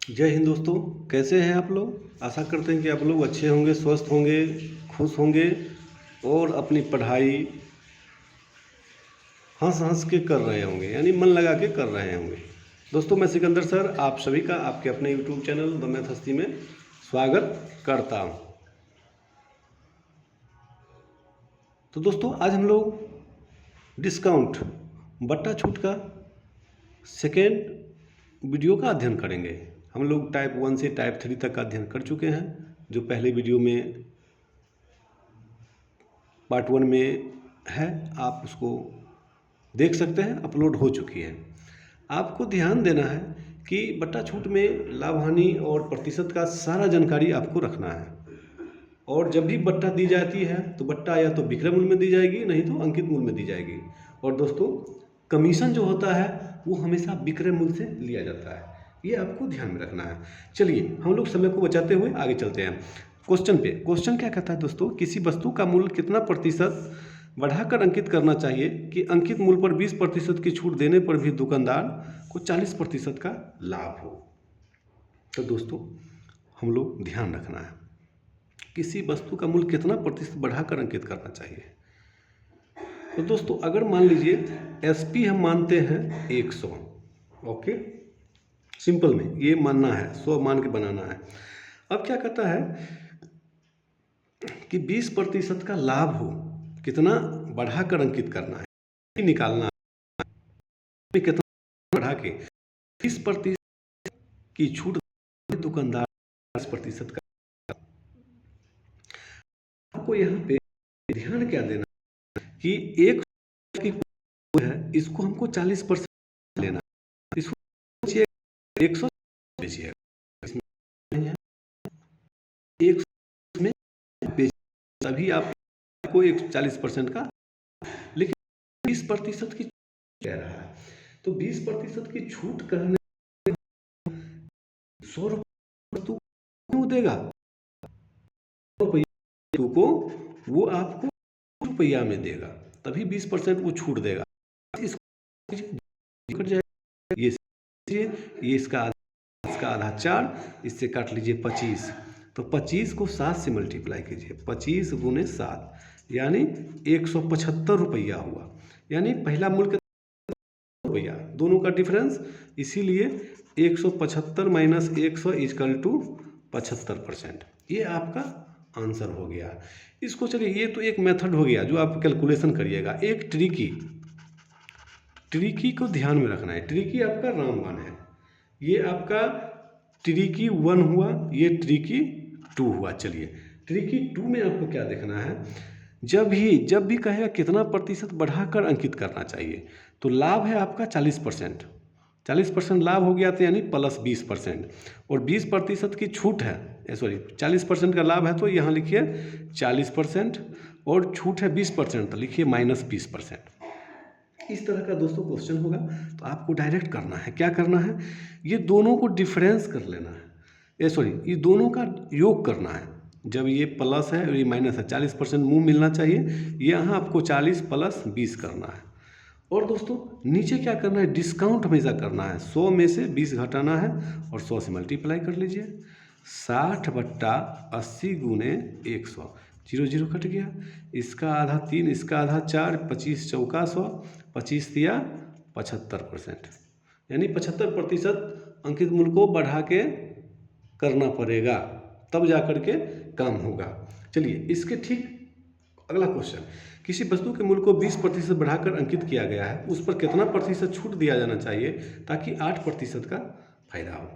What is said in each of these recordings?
जय हिंद दोस्तों। कैसे हैं आप लोग। आशा करते हैं कि आप लोग अच्छे होंगे, स्वस्थ होंगे, खुश होंगे और अपनी पढ़ाई हंस हंस के कर रहे होंगे, यानी मन लगा के कर रहे होंगे। दोस्तों, मैं सिकंदर सर आप सभी का आपके अपने यूट्यूब चैनल द मैथ हस्ती में स्वागत करता हूं। तो दोस्तों, आज हम लोग डिस्काउंट बट्टा छूट का सेकेंड वीडियो का अध्ययन करेंगे। हम लोग टाइप 1 से टाइप 3 तक का अध्ययन कर चुके हैं। जो पहले वीडियो में पार्ट 1 में है, आप उसको देख सकते हैं, अपलोड हो चुकी है। आपको ध्यान देना है कि बट्टा छूट में लाभ हानि और प्रतिशत का सारा जानकारी आपको रखना है। और जब भी बट्टा दी जाती है तो बट्टा या तो विक्रय मूल्य में दी जाएगी, नहीं तो अंकित मूल्य में दी जाएगी। और दोस्तों, कमीशन जो होता है वो हमेशा विक्रय मूल्य से लिया जाता है, ये आपको ध्यान में रखना है। चलिए हम लोग समय को बचाते हुए आगे चलते हैं क्वेश्चन पे। क्वेश्चन क्या कहता है दोस्तों, किसी वस्तु का मूल्य कितना प्रतिशत बढ़ाकर अंकित करना चाहिए कि अंकित मूल्य पर 20% की छूट देने पर भी दुकानदार को 40% का लाभ हो। तो दोस्तों, हम लोग ध्यान रखना है किसी वस्तु का मूल्य कितना प्रतिशत बढ़ाकर अंकित करना चाहिए। तो दोस्तों, अगर मान लीजिए एसपी हम मानते हैं 100, ओके, सिंपल में ये मानना है, 100 मान के बनाना है। अब क्या कहता है कि 20% का लाभ हो, कितना बढ़ाकर अंकित करना है, निकालना है, कितना बढ़ा के 20% की छूट दुकानदार 40% का। आपको यहाँ पे ध्यान क्या देना कि एक की है, इसको हमको 40% लेना, इसको 100 बेचिएगा, इसमें नहीं है 100 में बेच, तभी आपको 40% का। लेकिन 20% की कह रहा है, तो 20% की छूट कहने 100 रुपये तो क्यों देगा, 100 रुपये को वो आपको रुपया में देगा, तभी 20% वो छूट देगा। इसको कट जाएगा, ये इसका आधा 4, इससे काट लीजिए 25, तो 25 को 7 से मल्टीप्लाई कीजिए, 25 गुने 7 यानी 175 रुपया हुआ। यानी पहला मूल्य रुपया, दोनों का डिफरेंस, इसीलिए 175 माइनस 100 इजकल टू 75%। ये आपका आंसर हो गया। इसको चलिए, ये तो एक मेथड हो गया जो आप कैलकुलेशन करिएगा। एक ट्रिकी को ध्यान में रखना है। ट्रिकी आपका रामबाण है, ये आपका ट्रिकी 1 हुआ, ये ट्रिकी 2 हुआ। चलिए, ट्रिकी 2 में आपको क्या देखना है, जब भी कहेगा कितना प्रतिशत बढ़ाकर अंकित करना चाहिए, तो लाभ है आपका 40%, 40% लाभ हो गया, तो यानी प्लस 20%, और 20% की छूट है, सॉरी 40% का लाभ है तो यहाँ लिखिए 40%, और छूट है 20%, तो लिखिए माइनस 20%। इस तरह का दोस्तों क्वेश्चन होगा, तो आपको डायरेक्ट करना है, क्या करना है, ये दोनों को डिफरेंस कर लेना है, ये दोनों का योग करना है। जब ये प्लस है और ये माइनस है, 40% मुंह मिलना चाहिए, यहाँ आपको 40 प्लस 20 करना है। और दोस्तों, नीचे क्या करना है, डिस्काउंट हमेशा करना है, 100 में से 20 घटाना है और 100 से मल्टीप्लाई कर लीजिए। 60/80 गुने 100, 0 0 कट गया, इसका आधा 3, इसका आधा 4, 25 चौका 100, 25 दिया 75%, यानी 75% अंकित मूल्य को बढ़ा के करना पड़ेगा, तब जा कर के काम होगा। चलिए, इसके ठीक अगला क्वेश्चन, किसी वस्तु के मूल्य को 20% बढ़ाकर अंकित किया गया है, उस पर कितना प्रतिशत छूट दिया जाना चाहिए ताकि 8% का फायदा हो।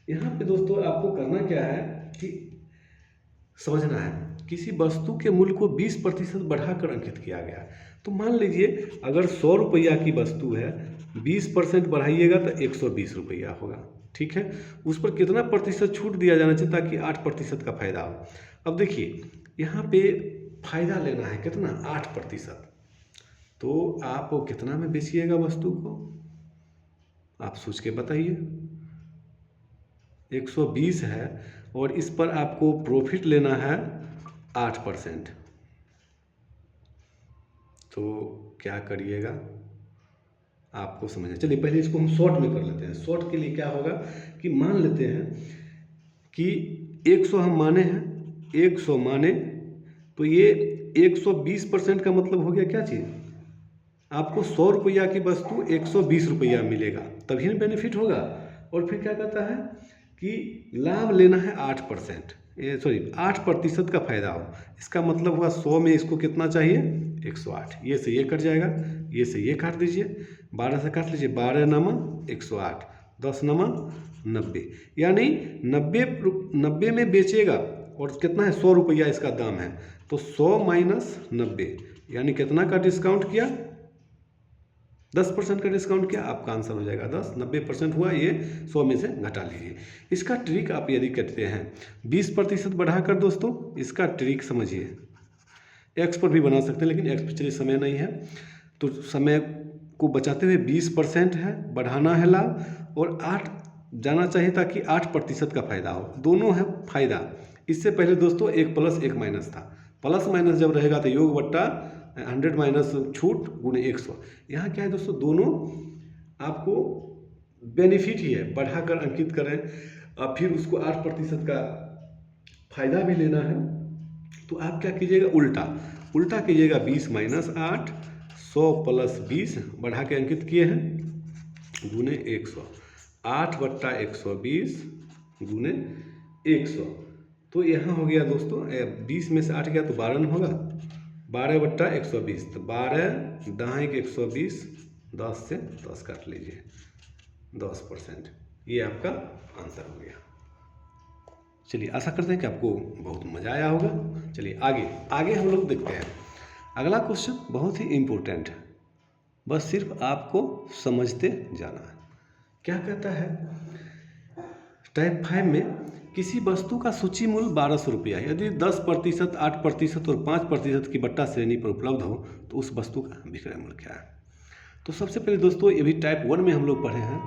यहाँ पे दोस्तों आपको करना क्या है कि समझना है, किसी वस्तु के मूल्य को 20% बढ़ाकर अंकित किया गया है। तो मान लीजिए अगर 100 रुपया की वस्तु है, 20% बढ़ाइएगा तो 120 रुपया होगा, ठीक है। उस पर कितना प्रतिशत छूट दिया जाना चाहिए ताकि 8% का फायदा हो। अब देखिए, यहाँ पे फायदा लेना है कितना, 8%, तो आप कितना में बेचिएगा वस्तु को, आप सोच के बताइए। 120 है और इस पर आपको प्रॉफिट लेना है 8%, तो क्या करिएगा, आपको समझना। चलिए पहले इसको हम शॉर्ट में कर लेते हैं। शॉर्ट के लिए क्या होगा कि मान लेते हैं कि 100 हम माने हैं, 100 माने तो ये 120% का मतलब हो गया क्या चीज़, आपको 100 रुपया की वस्तु 120 रुपया मिलेगा, तभी ना बेनिफिट होगा। और फिर क्या कहता है कि लाभ लेना है 8%, 8% का फायदा हो। इसका मतलब हुआ 100 में इसको कितना चाहिए, 108। ये से ये कट जाएगा, ये से ये काट दीजिए, 12 से काट लीजिए, 12 नमा 108, 10 नमा 90, यानी 90 में बेचेगा और कितना है 100 रुपया इसका दाम है, तो 100 माइनस 90 यानी कितना का डिस्काउंट किया, 10% का डिस्काउंट किया, आपका आंसर हो जाएगा 10। 90% हुआ, ये 100 में से घटा लीजिए। इसका ट्रिक आप यदि करते हैं 20% बढ़ाकर, दोस्तों इसका ट्रिक समझिए। एक्स पर भी बना सकते हैं, लेकिन एक्स पर चलिए समय नहीं है, तो समय को बचाते हुए 20% है, बढ़ाना है लाभ, और 8 जाना चाहिए ताकि 8% का फायदा हो। दोनों है फायदा। इससे पहले दोस्तों एक प्लस एक माइनस था। प्लस माइनस जब रहेगा तो योग बट्टा 100 माइनस छूट गुणे 100। यहाँ क्या है दोस्तों, दोनों आपको बेनिफिट ही है, बढ़ाकर अंकित करें और फिर उसको 8% का फायदा भी लेना है, तो आप क्या कीजिएगा, उल्टा कीजिएगा। 20 माइनस 8, 100 प्लस 20 बढ़ा के अंकित किए हैं गुणे 100, 8 बट्टा 120 गुणे 100। तो यहाँ हो गया दोस्तों 20 में से 8 गया तो 12 न होगा, 12 बट्टा 120, तो 12 दहाई के 120, 10 से 10 काट लीजिए, 10%। ये आपका आंसर हो गया। चलिए आशा करते हैं कि आपको बहुत मज़ा आया होगा। चलिए आगे हम लोग देखते हैं। अगला क्वेश्चन बहुत ही इम्पोर्टेंट है, बस सिर्फ आपको समझते जाना है। क्या कहता है, टाइप 5 में किसी वस्तु का सूची मूल्य 1200 रुपया है, यदि 10%, 8% और 5% की बट्टा श्रेणी पर उपलब्ध हो तो उस वस्तु का विक्रय मूल्य क्या है। तो सबसे पहले दोस्तों ये भी टाइप 1 में हम लोग पढ़े हैं।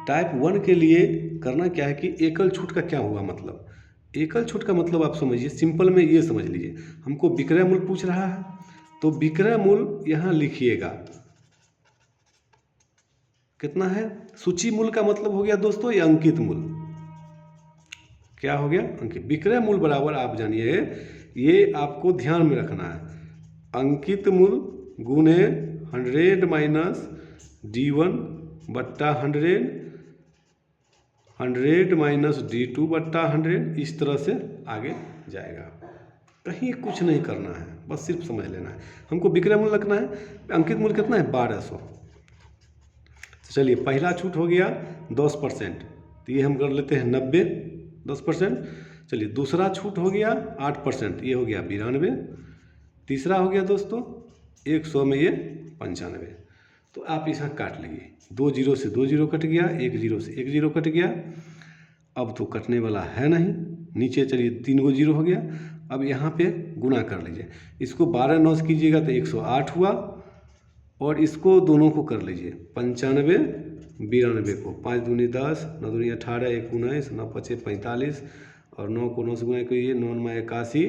टाइप 1 के लिए करना क्या है कि एकल छूट का क्या हुआ मतलब, एकल छूट का मतलब आप समझिए, सिंपल में ये समझ लीजिए, हमको विक्रय मूल्य पूछ रहा है, तो विक्रय मूल्य यहाँ लिखिएगा कितना है। सूची मूल्य का मतलब हो गया दोस्तों ये अंकित मूल्य, क्या हो गया, अंकित। विक्रय मूल्य बराबर आप जानिए, ये आपको ध्यान में रखना है, अंकित मूल्य गुणे 100 माइनस D1 बट्टा 100 माइनस D2 बट्टा 100, इस तरह से आगे जाएगा। कहीं कुछ नहीं करना है, बस सिर्फ समझ लेना है। हमको विक्रय मूल्य रखना है, अंकित मूल्य कितना है 1200। तो चलिए पहला छूट हो गया 10%, तो ये हम कर लेते हैं 90, 10%। चलिए दूसरा छूट हो गया 8%, ये हो गया 92। तीसरा हो गया दोस्तों 100 में ये 95। तो आप इसका काट लेंगे, 2 जीरो से 2 जीरो कट गया, 1 जीरो से 1 जीरो कट गया। अब तो कटने वाला है नहीं, नीचे चलिए 3 गो जीरो हो गया। अब यहाँ पे गुना कर लीजिए, इसको 12 9 से कीजिएगा तो 108 हुआ, और इसको दोनों को कर लीजिए 95 92 को, 5 दूनी 10, 9 दूनी 18, 1 19, 9 पचे 45, और 9 को 9 से गुना करिए, 9 में 81,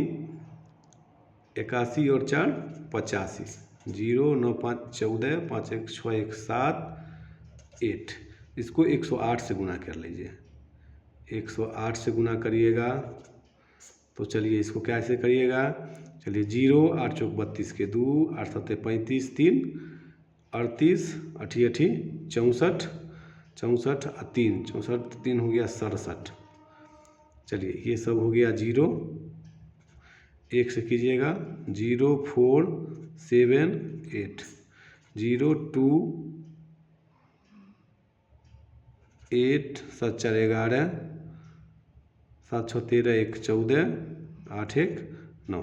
81 और 4 85, 0 9 5 14, 5 1 6 1 7 8। इसको 108 से गुना कर लीजिए, 108 से गुना करिएगा तो चलिए इसको कैसे करिएगा, चलिए 0 8 चौक 32 के 2, 8 7 35, 3 38, 8 64, 64 3, 64 3 हो गया 67। चलिए ये सब हो गया 0, 1 से कीजिएगा 0 4 7 8, 0 2 8 7 4 11, 7 6 13 1 14, 8 1 9।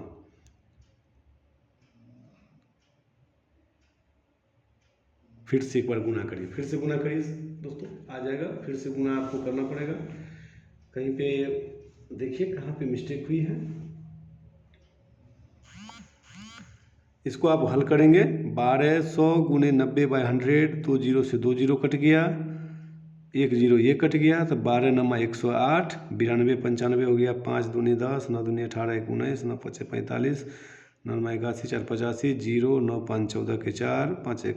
फिर से एक बार गुना करिए, फिर से गुना करिए दोस्तों, आ जाएगा। फिर से गुना आपको करना पड़ेगा, कहीं पे देखिए कहाँ पे मिस्टेक हुई है। इसको आप हल करेंगे, 1200 गुने 90 बाई 100, 2 जीरो से 2 जीरो कट गया, 1 जीरो ये कट गया, तो 12 नमा 108, 92 95 हो गया, 5 दूनी 10, 9 दूनी 18, 1 19, 9 पचे 45, 9 नमा 81, 4 85, 0 9 5 14 के 4, 5 1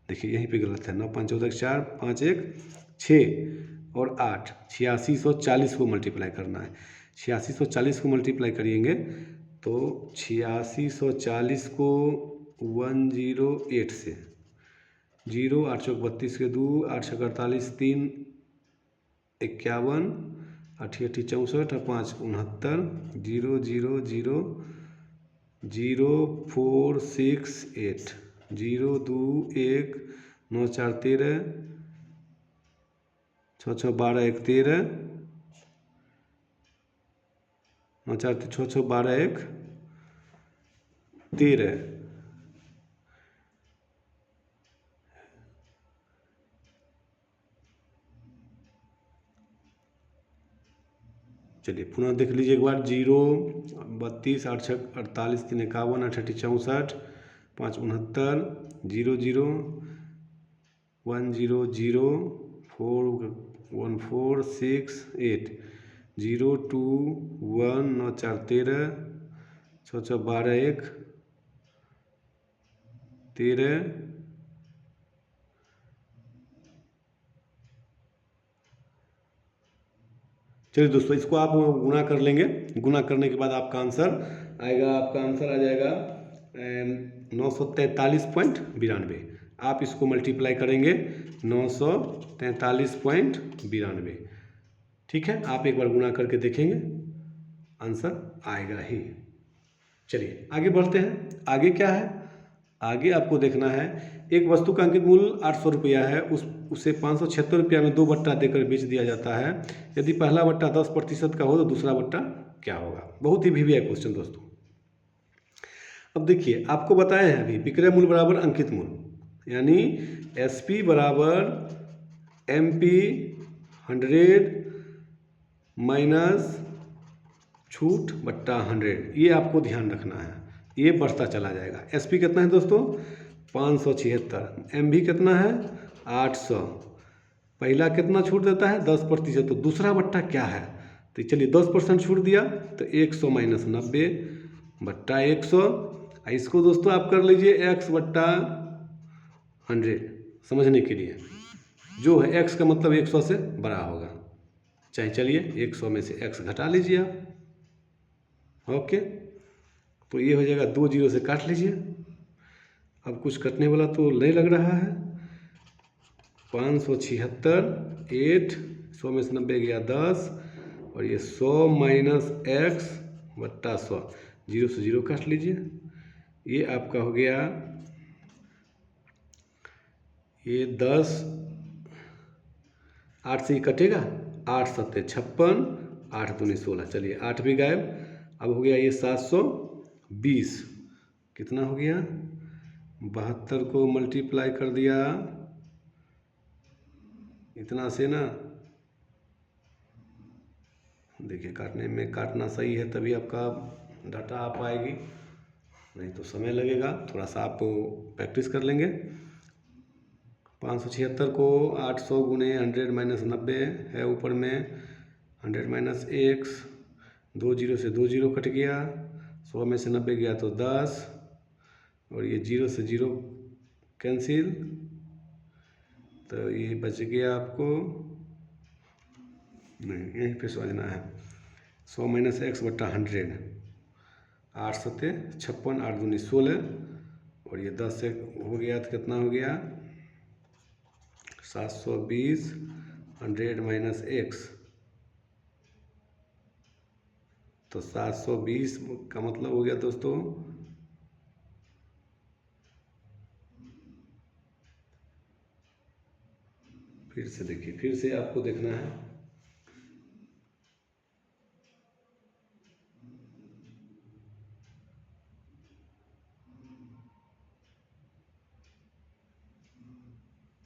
देखिए यहीं पे गलत है। 9 5 14 4 5 1 6 और 8, 8640 को मल्टीप्लाई करना है। 8640 को मल्टीप्लाई करिएंगे तो 8640 को 108 से 0 8 चौक 32 के 2 8 छक 48 3 51 अठी 64 और 5 69 0 0 0 0 4 6 8 0 2 1 9 4 13 6 6 12 1 13 9 4 6 6 12 1 13। चलिए पुनः देख लीजिए एक बार। 0 32 8 छक 48 3 51 8 8 64 5 69 0 0 1 0 0 4 1 4 6 8 0 2 1 9 4 13 6 6 12 1 13। चलिए दोस्तों इसको आप गुना कर लेंगे। गुना करने के बाद आपका आंसर आएगा, आपका आंसर आ जाएगा 943.92। आप इसको मल्टीप्लाई करेंगे 943.92। ठीक है, आप एक बार गुना करके देखेंगे, आंसर आएगा ही। चलिए आगे बढ़ते हैं। आगे क्या है? आगे आपको देखना है एक वस्तु का अंकित मूल्य 800 रुपया है, उसे 576 रुपया में 2 बट्टा देकर बेच दिया जाता है। यदि पहला बट्टा 10% का हो तो दूसरा बट्टा क्या होगा? बहुत ही वीवीआई क्वेश्चन दोस्तों। अब देखिए आपको बताए हैं अभी विक्रय मूल्य बराबर अंकित मूल्य, यानी एसपी बराबर एमपी 100 माइनस छूट बट्टा 100। ये आपको ध्यान रखना है, ये बढ़ता चला जाएगा। एसपी कितना है दोस्तों? 576। एमबी कितना है? 800। पहला कितना छूट देता है? 10%। तो दूसरा बट्टा क्या है? तो चलिए 10% छूट दिया तो 100 माइनस 90 बट्टा 100। इसको दोस्तों आप कर लीजिए x बट्टा 100 समझने के लिए। जो है x का मतलब 100 से बड़ा होगा, चाहे चलिए 100 में से x घटा लीजिए आप। ओके, तो ये हो जाएगा 2 जीरो से काट लीजिए। अब कुछ कटने वाला तो नहीं लग रहा है। 576 8 100 में से 90 गया 10 और ये 100 माइनस x बट्टा 100, 0 से 0 काट लीजिए। ये आपका हो गया, ये 10 8 से ही कटेगा, 8 7 56 8 दूनी 16। चलिए 8 भी गायब। अब हो गया ये 720। कितना हो गया? 72 को मल्टीप्लाई कर दिया इतना से ना, देखिए काटने में काटना सही है तभी आपका डाटा आ पाएगी, नहीं तो समय लगेगा। थोड़ा सा आप प्रैक्टिस कर लेंगे। 576 को 800 गुने 100 माइनस 90 है ऊपर में, 100 माइनस x, 2 जीरो से 2 जीरो कट गया, 100 में से 90 गया तो 10 और ये 0 से 0 कैंसिल, तो ये बच गया आपको, नहीं यहीं पे समझना है। 100 माइनस x बट्टा 100, 8 सत्ते 56 8 दूनी 16 और ये 10 से हो गया तो कितना हो गया? 720 100 माइनस x, तो 720 का मतलब हो गया दोस्तों फिर से देखिए, फिर से आपको देखना है।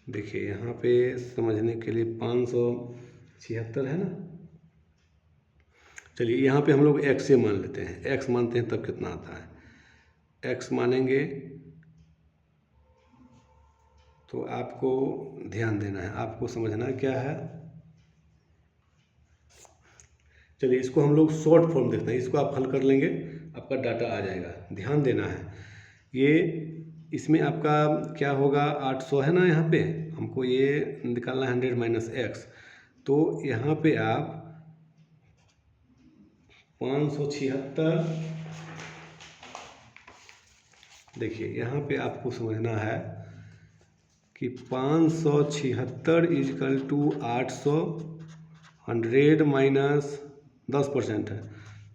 देखिए यहाँ पे समझने के लिए 576 है ना। चलिए यहाँ पे हम लोग x से मान लेते हैं, x मानते हैं तब कितना आता है। x मानेंगे तो आपको ध्यान देना है, आपको समझना क्या है। चलिए इसको हम लोग शॉर्ट फॉर्म देखते हैं, इसको आप हल कर लेंगे, आपका डाटा आ जाएगा। ध्यान देना है, ये इसमें आपका क्या होगा, 800 है ना, यहाँ पे हमको ये निकालना है 100 माइनस एक्स। तो यहाँ पे आप 576, देखिए यहाँ पे आपको समझना है कि 576 इजकल टू 800, 100 माइनस 10% है,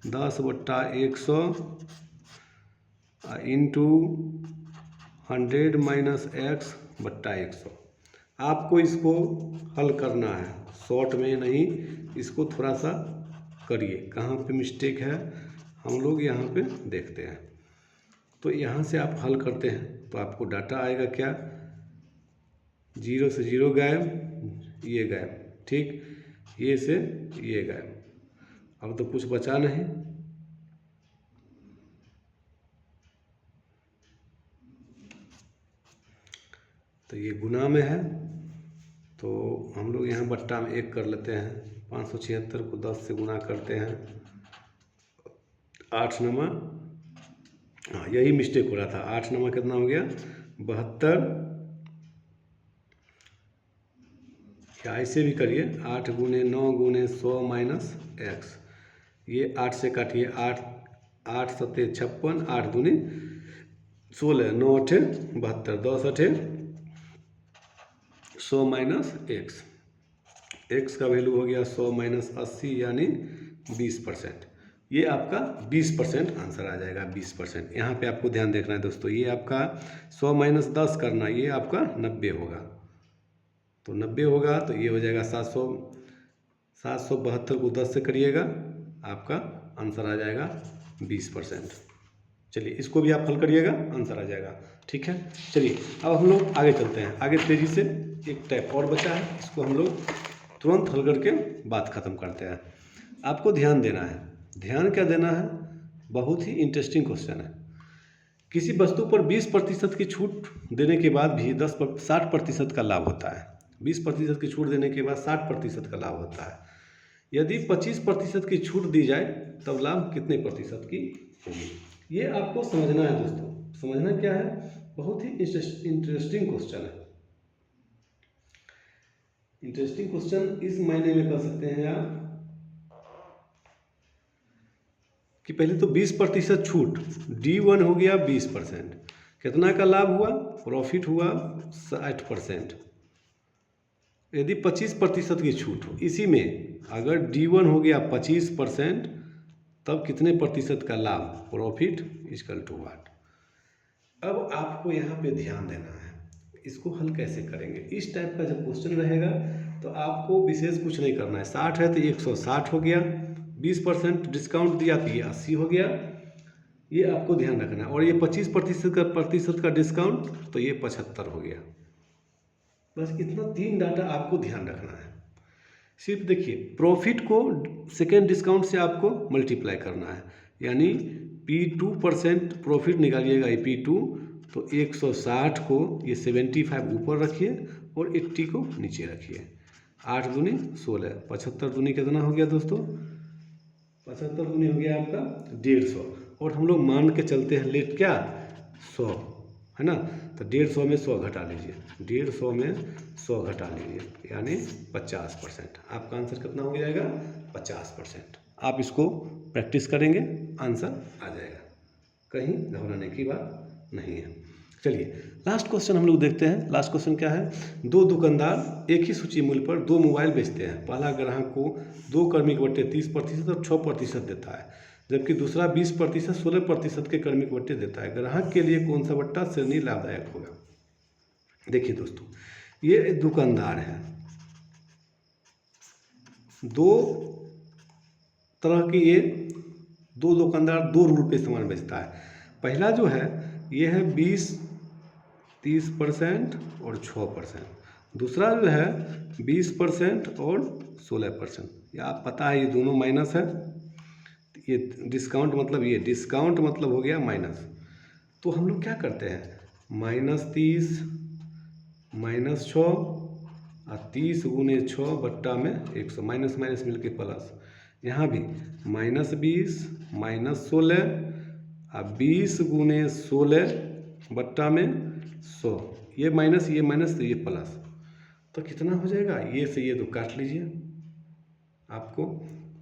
10/100 इंटू 100 माइनस एक्स बट्टा 100। आपको इसको हल करना है, शॉर्ट में नहीं, इसको थोड़ा सा करिए, कहाँ पे मिस्टेक है हम लोग यहाँ पे देखते हैं। तो यहाँ से आप हल करते हैं तो आपको डाटा आएगा क्या, 0 से 0 गायब, ये गायब, ठीक, ये से ये गायब, अब तो कुछ बचा नहीं। तो ये गुना में है, तो हम लोग यहाँ बट्टा में 1 कर लेते हैं। 576 को 10 से गुना करते हैं, 8 नमा, हाँ यही मिस्टेक हो रहा था, 8 नमा कितना हो गया, 72, या ऐसे भी करिए, 8 गुने 9 गुने 100 माइनस एक्स, ये 8 से काटिए, 8 8 सत्ते 56, 8 दूनी 16, 9 अठे 72, 10 अठे 100 माइनस एक्स, एक्स का वैल्यू हो गया 100 माइनस 80 यानी 20%। ये आपका 20% आंसर आ जाएगा, 20%। यहाँ पे आपको ध्यान देखना है दोस्तों, ये आपका 100 माइनस 10 करना, ये आपका 90 होगा, तो 90 होगा तो ये हो जाएगा 700, 772 को 10 से करिएगा, आपका आंसर आ जाएगा 20%। चलिए इसको भी आप हल करिएगा, आंसर आ जाएगा, ठीक है। चलिए अब हम लोग आगे चलते हैं, आगे तेज़ी से, एक टाइप और बचा है, इसको हम लोग तुरंत हल करके बात ख़त्म करते हैं। आपको ध्यान देना है, ध्यान क्या देना है, बहुत ही इंटरेस्टिंग क्वेश्चन है। किसी वस्तु पर 20% की छूट देने के बाद भी 60% का लाभ होता है। 20% की छूट देने के बाद 60% का लाभ होता है। यदि 25% की छूट दी जाए तब लाभ कितने प्रतिशत की होगी, ये आपको समझना है दोस्तों। समझना क्या है, बहुत ही इंटरेस्टिंग क्वेश्चन है। इंटरेस्टिंग क्वेश्चन इस मायने में कर सकते हैं आप कि पहले तो 20% छूट, D1 हो गया 20%, कितना का लाभ हुआ, प्रॉफिट हुआ 60%। यदि 25% की छूट हो, इसी में अगर D1 हो गया 25%, तब कितने प्रतिशत का लाभ, प्रॉफिट इक्वल टू व्हाट। अब आपको यहाँ पे ध्यान देना है, इसको हल कैसे करेंगे। इस टाइप का जब क्वेश्चन रहेगा तो आपको विशेष कुछ नहीं करना है, 60 है तो 160 हो गया, 20% डिस्काउंट दिया तो ये 80 हो गया, ये आपको ध्यान रखना है। और ये 25% का डिस्काउंट तो ये 75 हो गया। बस इतना 3 डाटा आपको ध्यान रखना है। सिर्फ देखिए, प्रॉफिट को सेकेंड डिस्काउंट से आपको मल्टीप्लाई करना है, यानी P2% प्रॉफिट निकालिएगा, ये P2, तो 160 को ये 75 ऊपर रखिए और 80 को नीचे रखिए। 8 दूनी 16, 75 दूनी कितना हो गया दोस्तों, 75 दूनी हो गया आपका 150। और हम लोग मान के चलते हैं लेट क्या, 100 है ना, तो 150 में 100 घटा लीजिए, 150 में 100 घटा लीजिए, यानी 50%। आपका आंसर कितना हो जाएगा, 50%। आप इसको प्रैक्टिस करेंगे, आंसर आ जाएगा, कहीं घबराने की बात नहीं है। चलिए लास्ट क्वेश्चन हम लोग देखते हैं। लास्ट क्वेश्चन क्या है, 2 दुकानदार एक ही सूची मूल्य पर 2 मोबाइल बेचते हैं। पहला ग्राहक को 2 कर्मी के बट्टे 30% और 6% देता है, जबकि दूसरा 20% 16% के कर्मी के बट्टे देता है। ग्राहक के लिए कौन सा बट्टा श्रेणी लाभदायक होगा। देखिए दोस्तों, ये दुकानदार है, 2 तरह की, ये 2 दुकानदार 2 रूल पे सामान बेचता है। पहला जो है ये है 20-30% और 6%। दूसरा जो है 20% और 16%। ये आप पता है, ये दोनों माइनस है, ये डिस्काउंट मतलब, ये डिस्काउंट मतलब हो गया माइनस। तो हम लोग क्या करते हैं, -30 -6 और 30 गुने 6 बट्टा में 100, माइनस माइनस मिलके प्लस। यहाँ भी -20 -16 और 20 गुने 16 बट्टा में 100, ये माइनस तो ये प्लस, तो कितना हो जाएगा, ये से ये तो काट लीजिए आपको।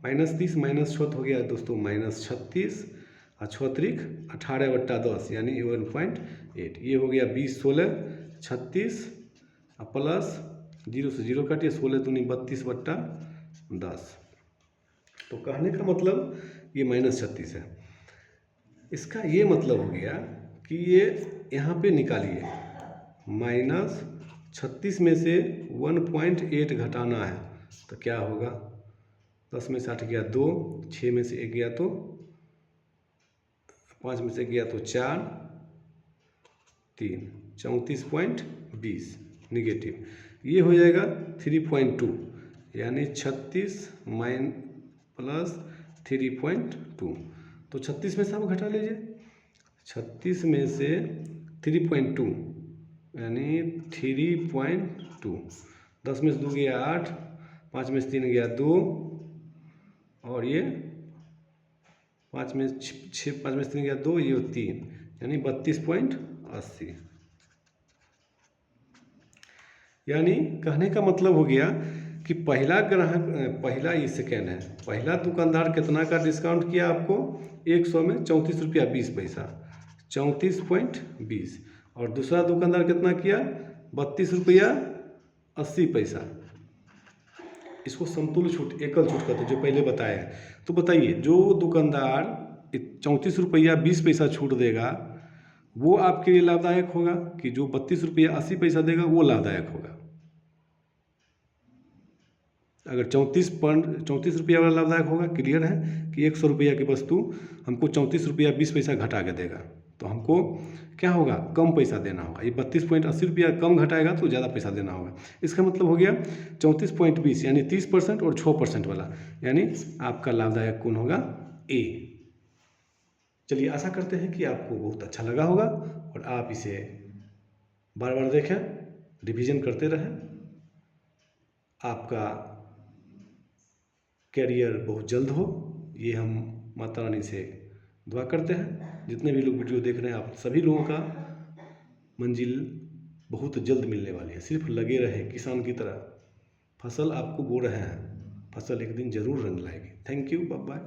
-30 -6 हो गया दोस्तों -36 और 6 18/10 यानी 1.8, ये हो गया 20 16 36 और प्लस 0 से 0 काटिए 16 दूनी 32/10। तो कहने का मतलब ये -36 है। इसका ये मतलब हो गया कि ये यहाँ पे निकालिए, -36 में से 1.8 घटाना है तो क्या होगा, 10 में से 8 गया 2, 6 में से 1 गया तो 5 में से गया तो 4, 3, 34.20 निगेटिव, ये हो जाएगा 3.2 यानी 36 प्लस 3.2। तो 36 में से आप घटा लीजिए, 36 में से 3.2 यानी 3.2, 10 में से 2 गया 8, 5 में से 3 गया 2 और ये 5 में से 3 गया 2, ये 3 यानी 32.80। यानी कहने का मतलब हो गया कि पहला ग्राहक, पहला ये सेकेंड है, पहला दुकानदार कितना का डिस्काउंट किया आपको, 100 में 34 रुपया 20 पैसा, 34.20, और दूसरा दुकानदार कितना किया, 32 रुपया 80 पैसा। इसको समतुल्य छूट, एकल छूट कहते हैं, जो पहले बताया है। तो बताइए, जो दुकानदार 34 रुपया 20 पैसा छूट देगा वो आपके लिए लाभदायक होगा कि जो 32 रुपया 80 पैसा देगा वो लाभदायक होगा। अगर 34 रुपया वाला लाभदायक होगा, क्लियर है कि 100 रुपया की वस्तु हमको 34 रुपया 20 पैसा घटा के देगा, तो हमको क्या होगा, कम पैसा देना होगा। ये 32.80 रुपया कम घटाएगा तो ज़्यादा पैसा देना होगा। इसका मतलब हो गया 34.20 यानी 30% और 6% वाला, यानी आपका लाभदायक कौन होगा, ए। चलिए, आशा करते हैं कि आपको बहुत अच्छा लगा होगा और आप इसे बार बार देखें, रिवीजन करते रहें। आपका कैरियर बहुत जल्द हो, ये हम माता रानी से दुआ करते हैं। जितने भी लोग वीडियो देख रहे हैं, आप सभी लोगों का मंजिल बहुत जल्द मिलने वाली है। सिर्फ लगे रहे किसान की तरह, फसल आपको बो रहे हैं, फसल एक दिन जरूर रंग लाएगी। Thank you, bye bye.